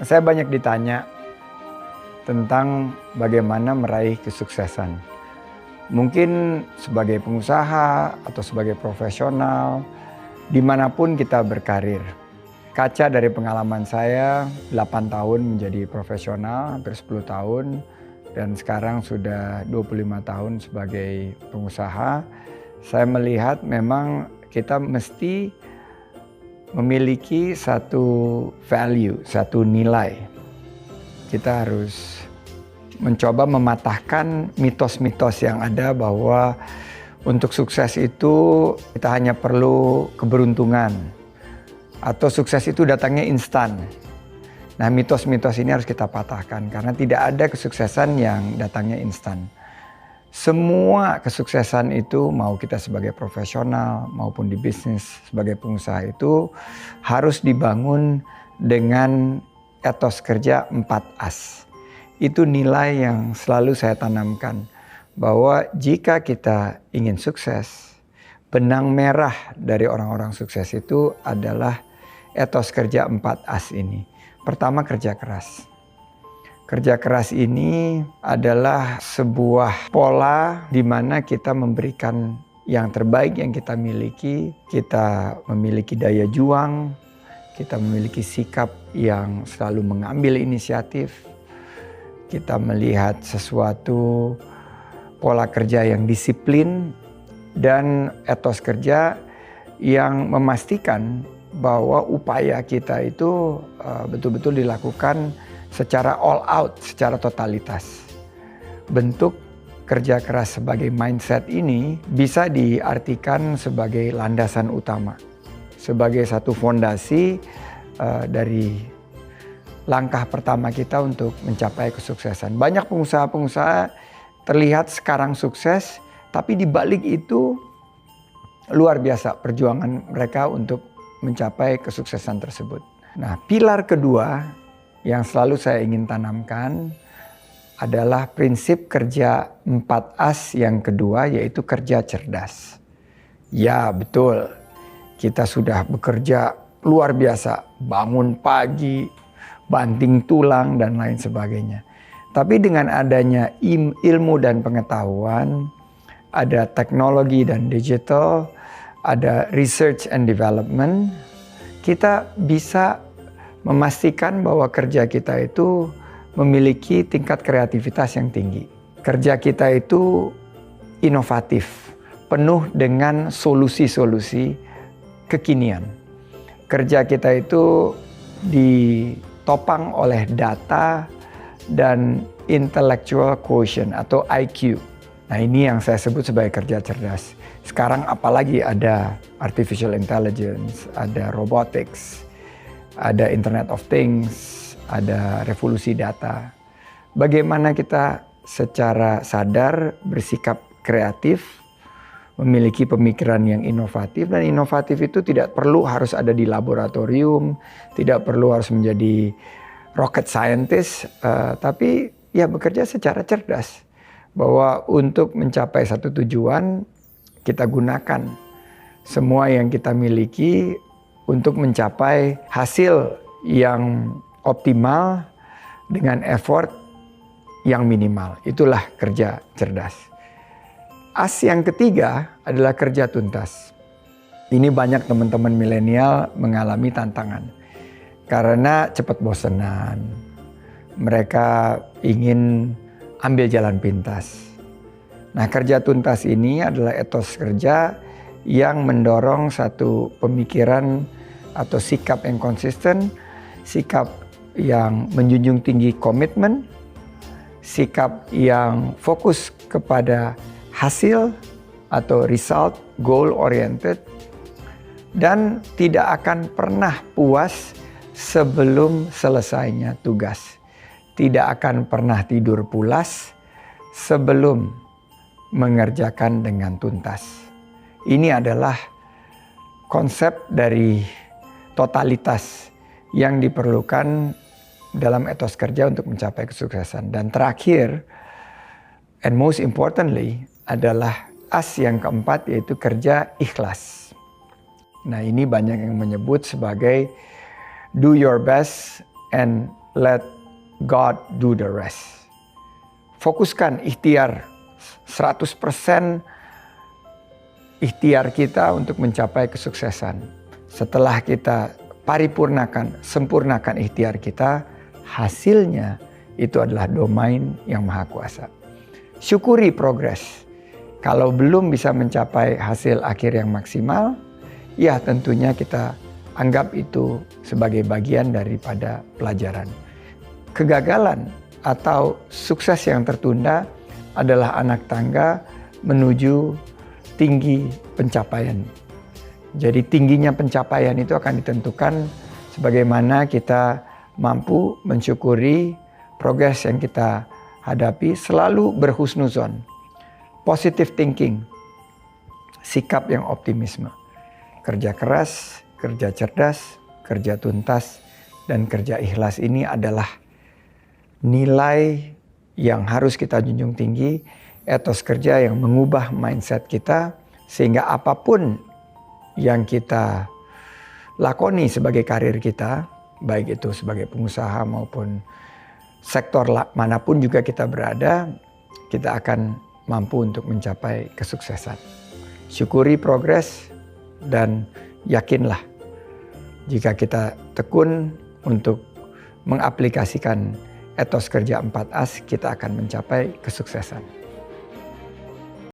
Saya banyak ditanya tentang bagaimana meraih kesuksesan. Mungkin sebagai pengusaha atau sebagai profesional, dimanapun kita berkarir. Kaca dari pengalaman saya, 8 tahun menjadi profesional, hampir 10 tahun, dan sekarang sudah 25 tahun sebagai pengusaha. Saya melihat memang kita mesti memiliki satu value, satu nilai. Kita harus mencoba mematahkan mitos-mitos yang ada bahwa untuk sukses itu kita hanya perlu keberuntungan atau sukses itu datangnya instan. Nah, mitos-mitos ini harus kita patahkan karena tidak ada kesuksesan yang datangnya instan. Semua kesuksesan itu, mau kita sebagai profesional maupun di bisnis sebagai pengusaha, itu harus dibangun dengan etos kerja 4As. Itu nilai yang selalu saya tanamkan, bahwa jika kita ingin sukses, benang merah dari orang-orang sukses itu adalah etos kerja 4As ini. Pertama, kerja keras. Kerja keras ini adalah sebuah pola di mana kita memberikan yang terbaik yang kita miliki. Kita memiliki daya juang, kita memiliki sikap yang selalu mengambil inisiatif. Kita melihat sesuatu pola kerja yang disiplin dan etos kerja yang memastikan bahwa upaya kita itu betul-betul dilakukan secara all out, secara totalitas. Bentuk kerja keras sebagai mindset ini bisa diartikan sebagai landasan utama, sebagai satu fondasi dari langkah pertama kita untuk mencapai kesuksesan. Banyak pengusaha-pengusaha terlihat sekarang sukses, tapi di balik itu luar biasa perjuangan mereka untuk mencapai kesuksesan tersebut. Nah, pilar kedua yang selalu saya ingin tanamkan adalah prinsip kerja 4As yang kedua, yaitu kerja cerdas. Ya, betul. Kita sudah bekerja luar biasa, bangun pagi, banting tulang, dan lain sebagainya. Tapi dengan adanya ilmu dan pengetahuan, ada teknologi dan digital, ada research and development, kita bisa memastikan bahwa kerja kita itu memiliki tingkat kreativitas yang tinggi. Kerja kita itu inovatif, penuh dengan solusi-solusi kekinian. Kerja kita itu ditopang oleh data dan intellectual quotient atau IQ. Nah, ini yang saya sebut sebagai kerja cerdas. Sekarang apalagi ada artificial intelligence, ada robotics, ada Internet of Things, ada revolusi data. Bagaimana kita secara sadar bersikap kreatif, memiliki pemikiran yang inovatif, dan inovatif itu tidak perlu harus ada di laboratorium, tidak perlu harus menjadi rocket scientist, tapi ya bekerja secara cerdas. Bahwa untuk mencapai satu tujuan, kita gunakan semua yang kita miliki untuk mencapai hasil yang optimal dengan effort yang minimal. Itulah kerja cerdas. As yang ketiga adalah kerja tuntas. Ini banyak teman-teman milenial mengalami tantangan karena cepat bosenan. Mereka ingin ambil jalan pintas. Nah, kerja tuntas ini adalah etos kerja yang mendorong satu pemikiran atau sikap yang konsisten, sikap yang menjunjung tinggi komitmen, sikap yang fokus kepada hasil atau result, goal oriented, dan tidak akan pernah puas sebelum selesainya tugas. Tidak akan pernah tidur pulas sebelum mengerjakan dengan tuntas. Ini adalah konsep dari totalitas yang diperlukan dalam etos kerja untuk mencapai kesuksesan. Dan terakhir, and most importantly, adalah as yang keempat, yaitu kerja ikhlas. Nah, ini banyak yang menyebut sebagai do your best and let God do the rest. Fokuskan ikhtiar 100% ikhtiar kita untuk mencapai kesuksesan. Setelah kita paripurnakan, sempurnakan ikhtiar kita, hasilnya itu adalah domain yang maha kuasa. Syukuri progres. Kalau belum bisa mencapai hasil akhir yang maksimal, ya tentunya kita anggap itu sebagai bagian daripada pelajaran. Kegagalan atau sukses yang tertunda adalah anak tangga menuju tinggi pencapaian. Jadi tingginya pencapaian itu akan ditentukan sebagaimana kita mampu mensyukuri progres yang kita hadapi, selalu berhusnuzon, positive thinking, sikap yang optimisme, kerja keras, kerja cerdas, kerja tuntas, dan kerja ikhlas ini adalah nilai yang harus kita junjung tinggi, etos kerja yang mengubah mindset kita sehingga apapun yang kita lakoni sebagai karir kita, baik itu sebagai pengusaha maupun sektor manapun juga kita berada, kita akan mampu untuk mencapai kesuksesan. Syukuri progres dan yakinlah jika kita tekun untuk mengaplikasikan etos kerja 4As, kita akan mencapai kesuksesan.